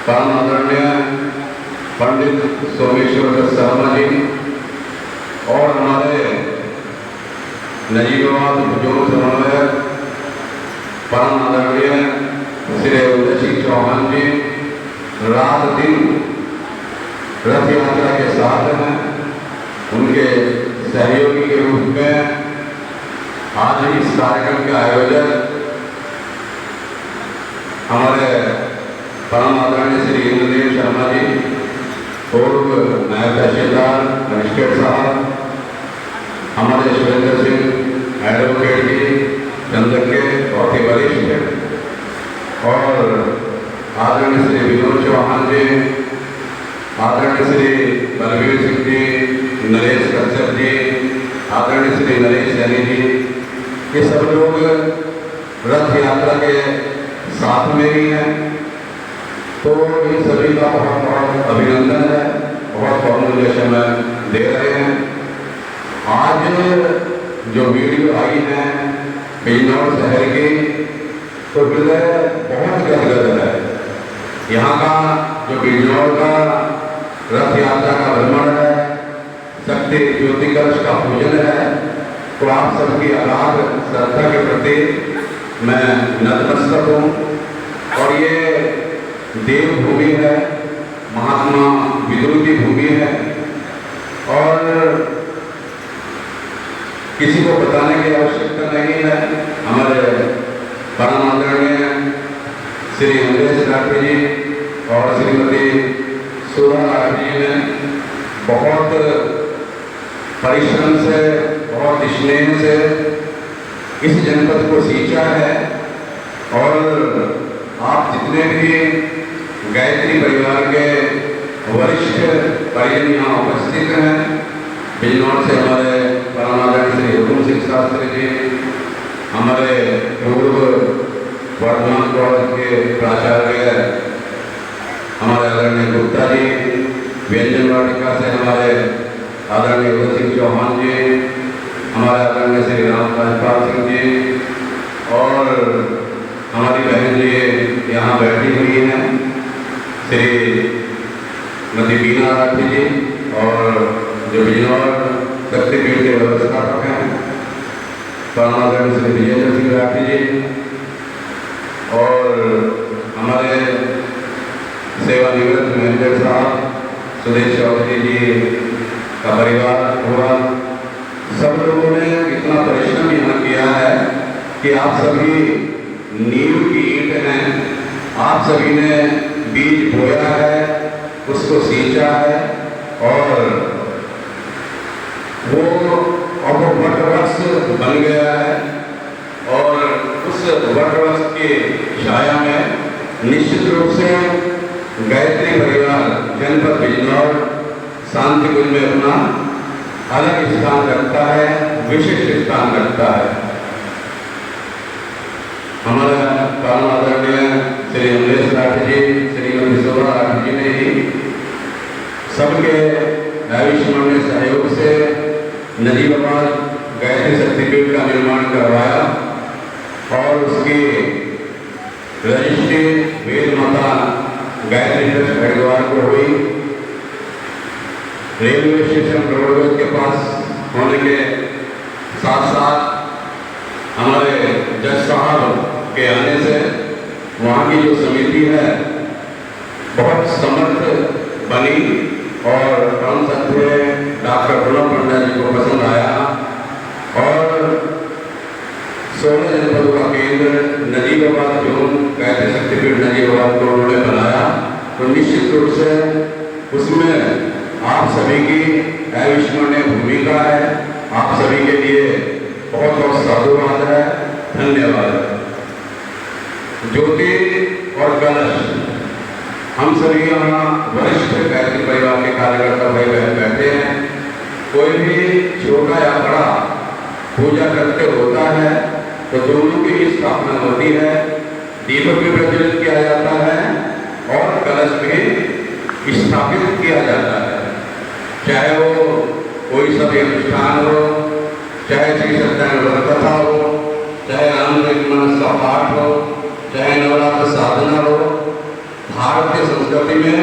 परम आदरणीय पंडित सोमेश्वर दत्त शर्मा जी और हमारे नजीबाबाद उद्योग समन्वयक परम आदरणीय श्री उदय सिंह चौहान जी रात दिन रथ यात्रा के साथ हैं। उनके सहयोगी के रूप में आज इस कार्यक्रम के आयोजक हमारे परम आदरणीय श्री इंद्रदेव शर्मा जी, पूर्व नायब तहसीलदार मजिस्ट्रेट साहब, हमारे सुरेंद्र सिंह एडवोकेट जी चंदक के बहुत ही वरिष्ठ, और आदरणीय श्री विनोद चौहान जी, आदरणीय श्री बलवीर सिंह जी, नरेश कश्यप जी, आदरणीय श्री नरेश सैनी जी, ये सब लोग रथ यात्रा के साथ में ही हैं। तो इन सभी का बहुत बहुत अभिनंदन है, बहुत बहुमूल्य समय दे रहे हैं। आज जो वीडियो आई है बिजनौर शहर की, तो हृदय बहुत गदगद है। यहाँ का जो बिजनौर का रथ यात्रा का भ्रमण है, शक्ति ज्योति कलश का पूजन है, तो आप सबकी अगाध श्रद्धा के प्रति मैं नतमस्तक हूँ। और ये देवभूमि है, महात्मा विदुर की भूमि है, और किसी को बताने की आवश्यकता नहीं है। हमारे परम आदरणीय श्री अमरेश राठी जी और श्रीमती सुधा राठी जी ने बहुत परिश्रम से, बहुत स्नेह से इस जनपद को सींचा है। और आप जितने भी गायत्री परिवार के वरिष्ठ परिजन यहाँ उपस्थित हैं, बिजनौर से हमारे परम आदरणीय श्री हुकुम सिंह शास्त्री जी, हमारे पूर्व वर्धमान कॉलेज के प्राचार्य हमारे आदरणीय गुप्ता जी, व्यंजन वाटिका से हमारे आदरणीय उदय सिंह चौहान जी, हमारे आदरणीय श्री राम राजपाल सिंह जी, और हमारी बहन जी यहाँ बैठी हुई हैं, श्रीमती बीना राठी जी, और जो बिजनौर शक्तिपीठ के व्यवस्थापक हैं परम आदरणीय श्री विजेंद्र सिंह राठी जी, और हमारे सेवानिवृत्त मैनेजर साहब सुदेश चौधरी जी का परिवार पूरा, सब लोगों ने इतना परिश्रम यहाँ किया है कि आप सभी नींव की ईंट हैं। आप सभी ने बीज बोया है, उसको सींचा है, और वो अब वटवृक्ष बन गया है। और उस वटवृक्ष की छाया में निश्चित रूप से गायत्री परिवार जनपद बिजनौर शांति कुंज में अपना अलग स्थान रखता है, विशिष्ट स्थान रखता है। हमारा परम आदरणीय श्री अमरेश राठी जी, श्रीमती शोभा राठी जी ने ही सबके आयुष्मान सहयोग से नजीबाबाद गायत्री शक्तिपीठ का निर्माण करवाया, और उसकी रजिस्ट्री वेद माता गायत्री ट्रस्ट हरिद्वार को हुई। रेलवे स्टेशन रोडवेज के पास होने के साथ साथ हमारे जज साहब के आने से वहाँ की जो समिति है बहुत समर्थ बनी, और परम सत्य डॉक्टर प्रणव पंडा जी को पसंद आया, और 16 जनपदों का केंद्र नजीबाबाद जोन गायत्री शक्तिपीठ नजीबाबाद को उन्होंने बनाया। तो निश्चित रूप से उसमें आप सभी की अविस्मरणीय भूमिका है। आप सभी के लिए बहुत बहुत साधुवाद है, धन्यवाद। ज्योति और कलश, हम सभी यहाँ वरिष्ठ गायत्री परिवार के कार्यकर्ता भाई बहन बैठे हैं। कोई भी छोटा या बड़ा पूजा करते होता है तो दोनों की ही स्थापना होती है, दीपक भी प्रज्वलित किया जाता है और कलश भी स्थापित किया जाता है। चाहे वो कोई सा भी अनुष्ठान हो, चाहे श्री सत्यनारायण व्रत कथा हो, चाहे रामचरितमानस का पाठ हो, चाहे नवरात्र साधना हो, भारतीय संस्कृति में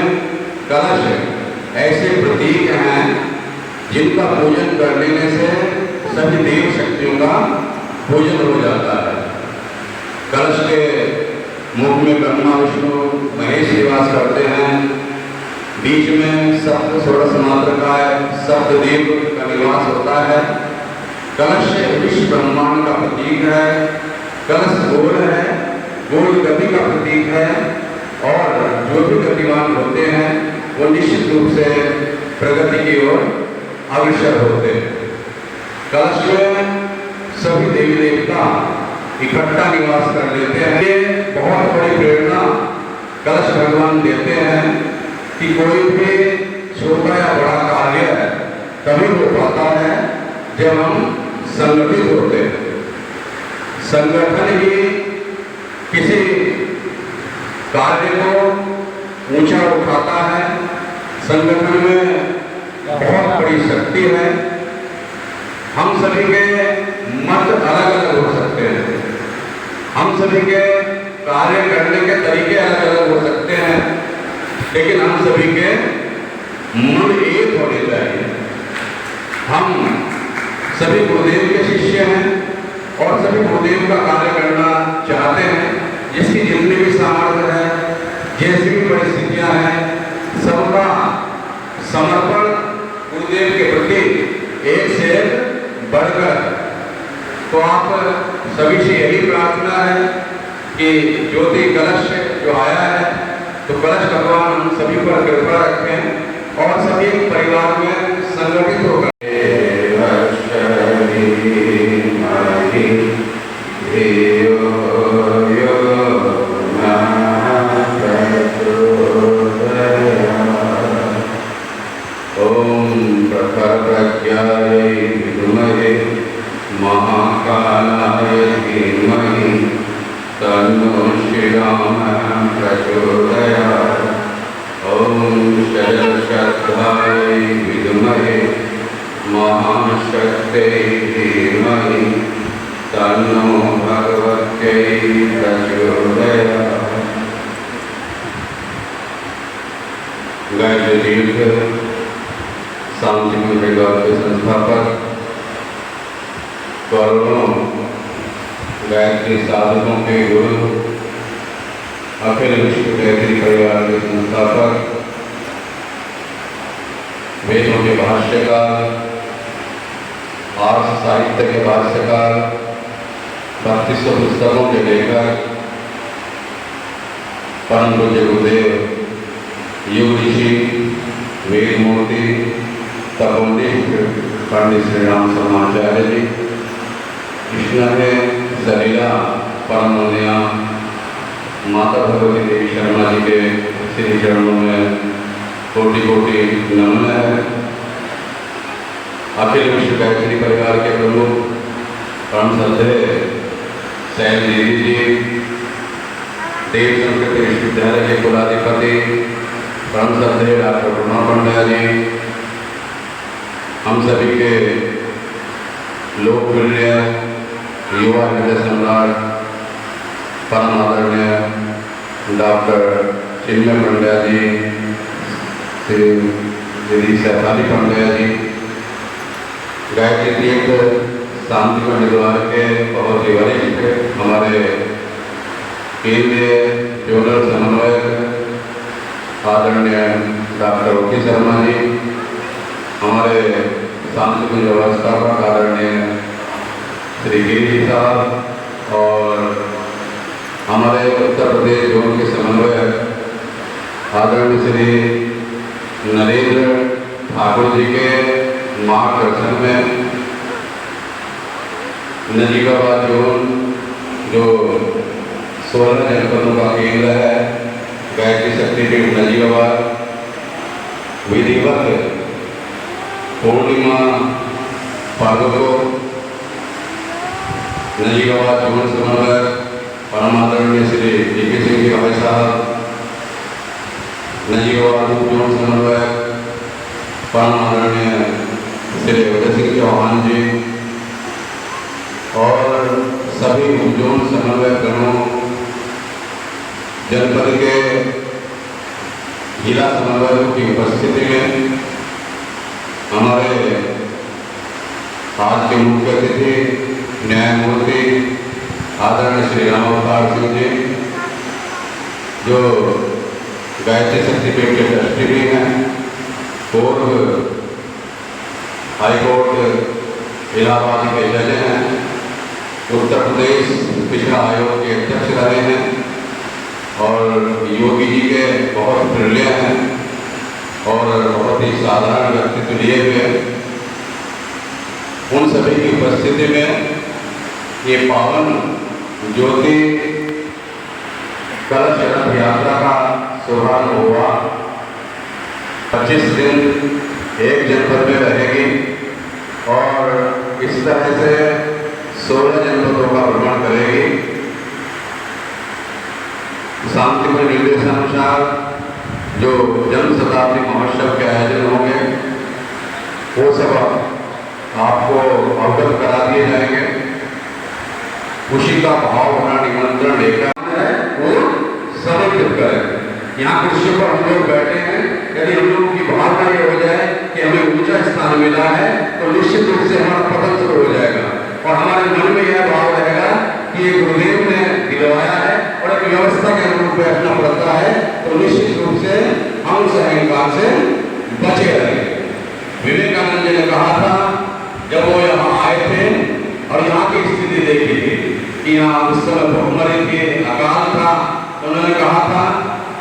कलश ऐसे प्रतीक हैं जिनका पूजन कर लेने से सभी देव शक्तियों का पूजन हो जाता है। कलश के मुख में ब्रह्मा विष्णु महेश निवास करते हैं, बीच में सप्त षोडश मात्रकाय सप्त देव का निवास होता है। कलश विश्व ब्रह्मांड का प्रतीक है। कलश गोल है, गोल गति का प्रतीक है और जो भी गतिमान होते हैं वो निश्चित रूप से प्रगति की ओर अग्रसर होते हैं। कलश में सभी देवी देवता इकट्ठा निवास कर लेते हैं। ये बहुत बड़ी प्रेरणा कलश भगवान देते हैं कि कोई भी छोटा या बड़ा कार्य तभी हो पाता है जब हम संगठित होते हैं। संगठन ही किसी कार्य को ऊंचा उठाता है। संगठन में बहुत बड़ी शक्ति है। हम सभी के मत अलग अलग हो सकते हैं, हम सभी के कार्य करने के तरीके अलग अलग हो सकते हैं, लेकिन हम सभी के मन एक होने चाहिए। हम सभी गुरुदेव के शिष्य हैं और सभी गुरुदेव का कार्य करना चाहते हैं। जिसकी जितनी भी सामर्थ्य है, जैसी भी परिस्थितियां हैं, सबका समर्पण गुरुदेव के प्रति एक से बढ़कर। तो आप सभी से यही प्रार्थना है कि ज्योति कलश जो आया है तो कलश भगवान हम सभी पर कृपा रखें और सभी परिवार में संगठित होकर महाकालाय धीमहि तन्नो श्रीरामः प्रचोदयात्। ओम शरशद्धाय विद्महे महाशक्त्यै धीमहि तन्नो भगवत्यै प्रचोदयात्। गायत्री तीर्थ शांति मंदिर के संस्थापक करोड़ों गायत्री साधकों के गुरु, अखिल विश्व गायत्री परिवार के संस्थापक, वेदों के भाष्यकार, आर्ष साहित्य के भाष्यकार, 3200 पुस्तकों के लेखक, परम पूज्य गुरुदेव योग ऋषि वेद मूर्ति तपोनिष्ठ पंडित श्री राम शर्माचार्य जी, कृष्ण है सलीला परमोदया माता भगवती देवी शर्मा जी के श्री चरणों में कोटि कोटि नमन है। अखिल विश्व गायत्री परिवार के प्रमुख परम श्रद्धेय शैल दीदी जी, देव संस्कृत विश्वविद्यालय के कुलाधिपति परम श्रद्धेय डॉक्टर ब्रह्मा पंड्या जी, हम सभी के लोकप्रिय युवा हृदय सम्राट परम आदरणीय डॉक्टर चिन्मय पंड्या जी, श्री सैफाली पंड्या जी, गायत्री तीर्थ शांति मंदिर के बहुत ही वरिष्ठ हमारे केंद्रीय जोनल समन्वयक आदरणीय डॉक्टर ओपी शर्मा जी, हमारे सांस्कृतिक व्यवस्थापक आदरणीय श्री गिरी साहब और हमारे उत्तर प्रदेश जोन के समन्वयक आदरणीय श्री नरेंद्र ठाकुर जी के मार्गदर्शन में नजीबाबाद जोन जो 16 जनपदों का केंद्र है, गायत्री शक्तिपीठ नजीबाबाद, विधिवत पूर्णिमा पर्व को नजीबाबाद जोन समन्वयक परम आदरणीय श्री DK सिंह जी भाई साहब, नजीबाबाद जोन समन्वयक परम आदरणीय श्री उदय सिंह चौहान जी और सभी जोन समन्वयक गणों, जनपद के जिला समन्वयकों की उपस्थिति में हमारे आज के मुख्य अतिथि न्यायमूर्ति आदरणीय श्री राम अवतार सिंह जी, जो गायत्री शक्तिपीठ के ट्रस्टी भी हैं, पूर्व हाईकोर्ट इलाहाबाद के जज हैं, उत्तर प्रदेश पिछड़ा आयोग के अध्यक्ष रहे हैं और योगी जी के बहुत प्रिय हैं और बहुत ही साधारण व्यक्तित्व लिए हुए। उन सभी की उपस्थिति में ये पावन ज्योति कलश रथ यात्रा का शुभारंभ हुआ। 25 दिन एक जनपद में रहेगी और इस तरह से 16 जनपदों का भ्रमण करेगी। शांतिमय निर्देशानुसार जो जन्म शताब्दी महोत्सव के आयोजन होंगे वो सब आपको अवगत करा दिए जाएंगे। खुशी का भाव होना निमंत्रण लेकर है वो समर्पित करें। यहाँ कुर्सियों पर हम लोग बैठे हैं, यदि हम लोगों की भावना ये हो जाए कि हमें ऊंचा स्थान मिला है तो निश्चित रूप से हमारा पतन शुरू हो जाएगा और हमारे मन में यह भाव रहेगा कि ये गुरुदेव ने दिलवाया है और एक व्यवस्था के अनुरूप बैठना पड़ता है, तो निश्चित रूप से हम उस अहंकार से बचे रहेंगे। विवेकानंद जी ने कहा था जब वो यहाँ आए थे और यहाँ की स्थिति देखी थी कि यहाँ उस समय भूखमरी थी, अकाल था, तो उन्होंने कहा था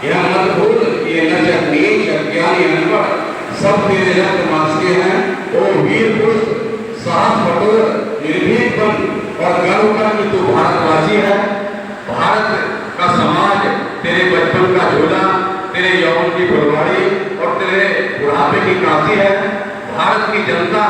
यह मत भूल ये नचक नीच अज्ञानी अनपढ़ सब तेरे रक्त मांस के हैं, ओ वीर पुरुष साहस बटोर निर्भीक बन और गर्व कर कि तू भारतवासी है। भारत का समाज तेरे बचपन का झूला, तेरे यौवन की फुलवाड़ी और तेरे बुढ़ापे की काशी है। भारत की जनता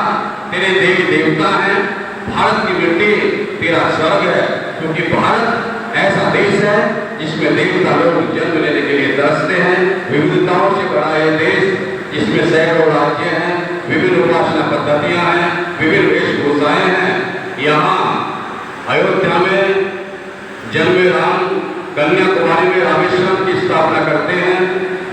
तेरे देवी देवता हैं। भारत की मिट्टी तेरा स्वर्ग है, क्योंकि भारत ऐसा देश है जिसमें देवता लोग जन्म लेने के लिए तरसते हैं। विविधताओं से भरा यह देश जिसमें सैकड़ों राज्य हैं, विभिन्न उपासना पद्धतियां हैं, विभिन्न वेशभूषाएं हैं। यहाँ अयोध्या में जन्मे राम, कन्याकुमारी में रामेश्वरम की स्थापना करते हैं,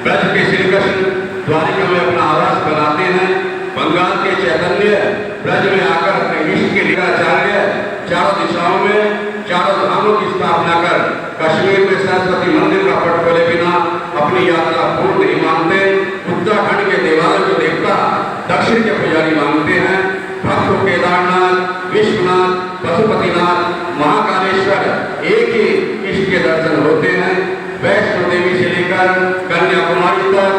ब्रज के श्री कृष्ण द्वारिका में अपना आवास बनाते हैं, बंगाल के चैतन्य ब्रज में आकर अपने इष्ट के लिंगाचार्य चारों दिशाओं में चारों धामों की स्थापना कर कश्मीर में सरस्वती मंदिर का पट खोले बिना अपनी यात्रा पूर्ण नहीं मानते। उत्तराखंड के देवालय को देवता दक्षिण के पुजारी मानते हैं। भक्त केदारनाथ, विश्वनाथ, पशुपतिनाथ, महाकालेश्वर एक ही इष्ट के दर्शन होते हैं। वैष्णो देवी से लेकर कन्याकुमारी तक,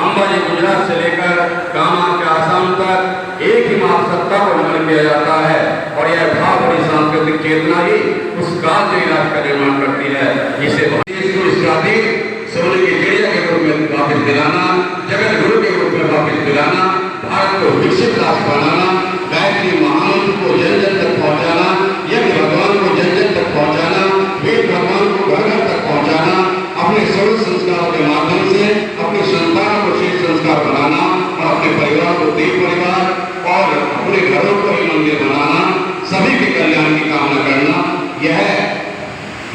अंबाजी गुजरात से लेकर कामाख्या आसाम तक एक ही मां सत्ता को नमन किया जाता है और यह भाव बड़ी सांस्कृतिक चेतना ही उस काल के इलाज का निर्माण करती है, जिसे सोने की चिड़िया के रूप में वापिस दिलाना, जगत गुरु के रूप में वापिस दिलाना, भारत को विकसित राष्ट्र बनाना, गायत्री महामंत्र को जन जन तक पहुंचाना, यज्ञ भगवान को जन जन तक पहुंचाना, वेद भगवान को घर घर तक पहुंचाना, अपने सर्व संस्कारों के माध्यम से अपनी संतान को शील संस्कार बनाना और अपने परिवार को देव परिवार और अपने घरों को ही मंदिर बनाना, सभी के कल्याण की कामना करना, यह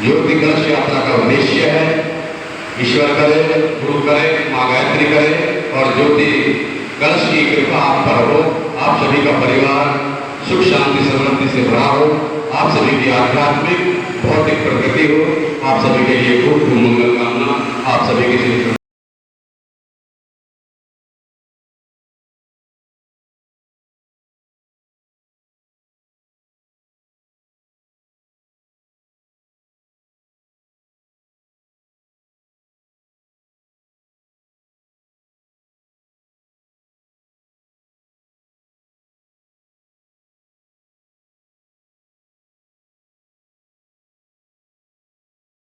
ज्योति कलश यात्रा का उद्देश्य है। ईश्वर करे, गुरु करे, माँ गायत्री करे और ज्योति कलश की कृपा आप पर हो। आप सभी का परिवार सुख शांति समृद्धि से भरा हो। आप सभी की आध्यात्मिक भौतिक प्रगति हो। आप सभी के लिए खूब खूब मंगल कामना। आप सभी के